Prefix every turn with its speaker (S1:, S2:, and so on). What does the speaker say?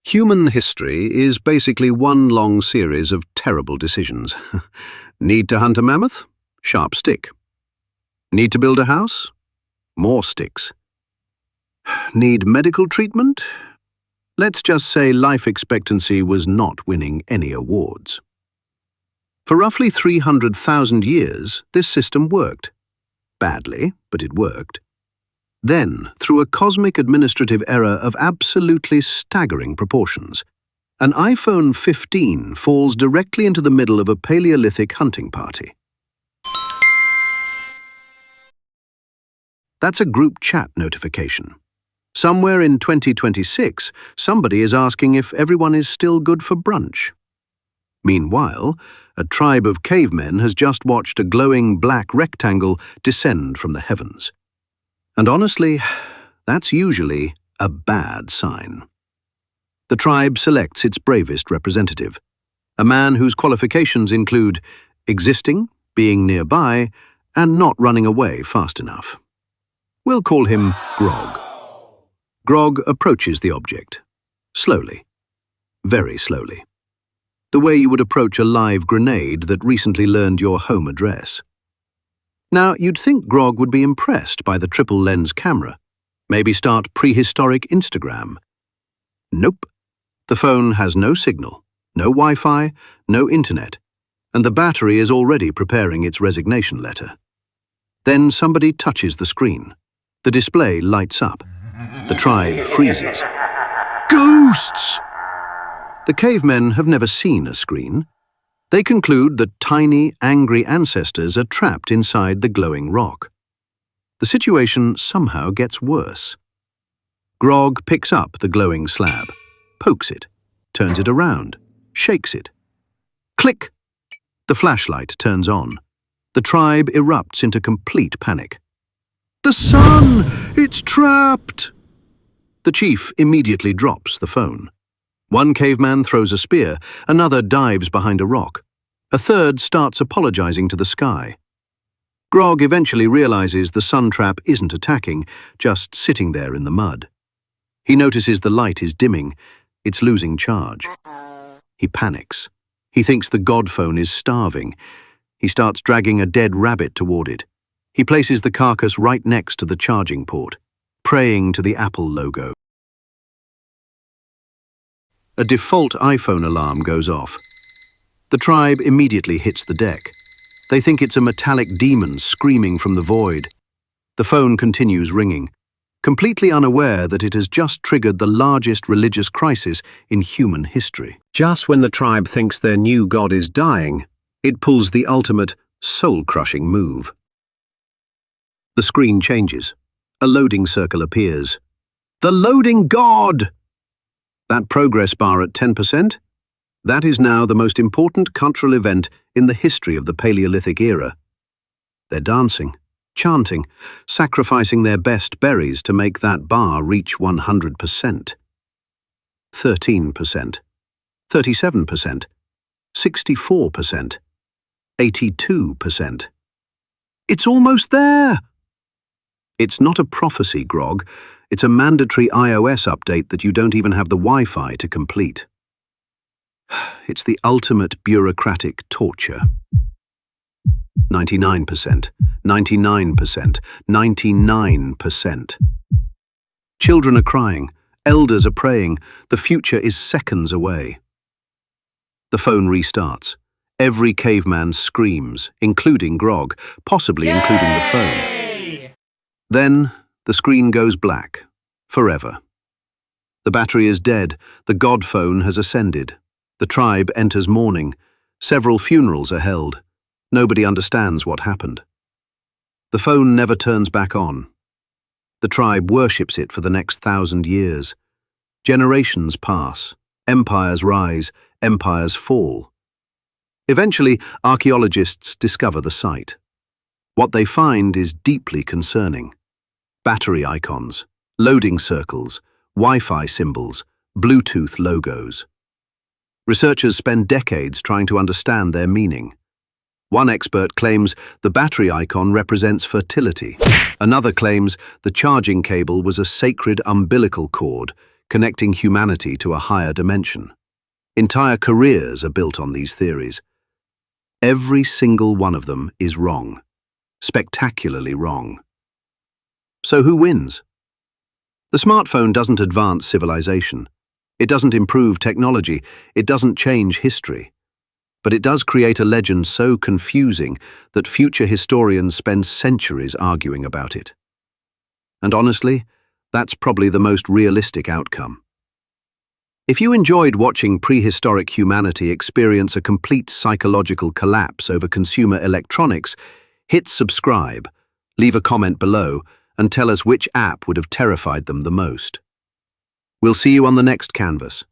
S1: Human history is basically one long series of terrible decisions. Need to hunt a mammoth? Sharp stick. Need to build a house? More sticks. Need medical treatment? Let's just say life expectancy was not winning any awards. For roughly 300,000 years, this system worked. Badly, but it worked. Then, through a cosmic administrative error of absolutely staggering proportions, an iPhone 15 falls directly into the middle of a Paleolithic hunting party. That's a group chat notification. Somewhere in 2026, somebody is asking if everyone is still good for brunch. Meanwhile, a tribe of cavemen has just watched a glowing black rectangle descend from the heavens. And honestly, that's usually a bad sign. The tribe selects its bravest representative, a man whose qualifications include existing, being nearby, and not running away fast enough. We'll call him Grog. Grog approaches the object, slowly, very slowly, the way you would approach a live grenade that recently learned your home address. Now, you'd think Grog would be impressed by the triple-lens camera, maybe start prehistoric Instagram. Nope. The phone has no signal, no Wi-Fi, no internet, and the battery is already preparing its resignation letter. Then somebody touches the screen. The display lights up. The tribe freezes. Ghosts! The cavemen have never seen a screen. They conclude that tiny, angry ancestors are trapped inside the glowing rock. The situation somehow gets worse. Grog picks up the glowing slab, pokes it, turns it around, shakes it. Click! The flashlight turns on. The tribe erupts into complete panic. The sun! It's trapped! The chief immediately drops the phone. One caveman throws a spear, another dives behind a rock. A third starts apologizing to the sky. Grog eventually realizes the sun trap isn't attacking, just sitting there in the mud. He notices the light is dimming. It's losing charge. He panics. He thinks the god phone is starving. He starts dragging a dead rabbit toward it. He places the carcass right next to the charging port, praying to the Apple logo. A default iPhone alarm goes off. The tribe immediately hits the deck. They think it's a metallic demon screaming from the void. The phone continues ringing, completely unaware that it has just triggered the largest religious crisis in human history. Just when the tribe thinks their new god is dying, it pulls the ultimate, soul-crushing move. The screen changes. A loading circle appears. The loading god! That progress bar at 10%? That is now the most important cultural event in the history of the Paleolithic era. They're dancing, chanting, sacrificing their best berries to make that bar reach 100%. 13%, 37%, 64%, 82%. It's almost there! It's not a prophecy, Grog. It's a mandatory iOS update that you don't even have the Wi-Fi to complete. It's the ultimate bureaucratic torture. 99%, 99%, 99%. Children are crying, elders are praying, the future is seconds away. The phone restarts. Every caveman screams, including Grog, possibly including the phone. Then, the screen goes black, forever. The battery is dead, the god phone has ascended. The tribe enters mourning. Several funerals are held. Nobody understands what happened. The phone never turns back on. The tribe worships it for the next 1,000 years. Generations pass. Empires rise. Empires fall. Eventually, archaeologists discover the site. What they find is deeply concerning. Battery icons, loading circles, Wi-Fi symbols, Bluetooth logos. Researchers spend decades trying to understand their meaning. One expert claims the battery icon represents fertility. Another claims the charging cable was a sacred umbilical cord, connecting humanity to a higher dimension. Entire careers are built on these theories. Every single one of them is wrong, spectacularly wrong. So who wins? The smartphone doesn't advance civilization. It doesn't improve technology. It doesn't change history. But it does create a legend so confusing that future historians spend centuries arguing about it. And honestly, that's probably the most realistic outcome. If you enjoyed watching prehistoric humanity experience a complete psychological collapse over consumer electronics, hit subscribe, leave a comment below, and tell us which app would have terrified them the most. We'll see you on the next canvas.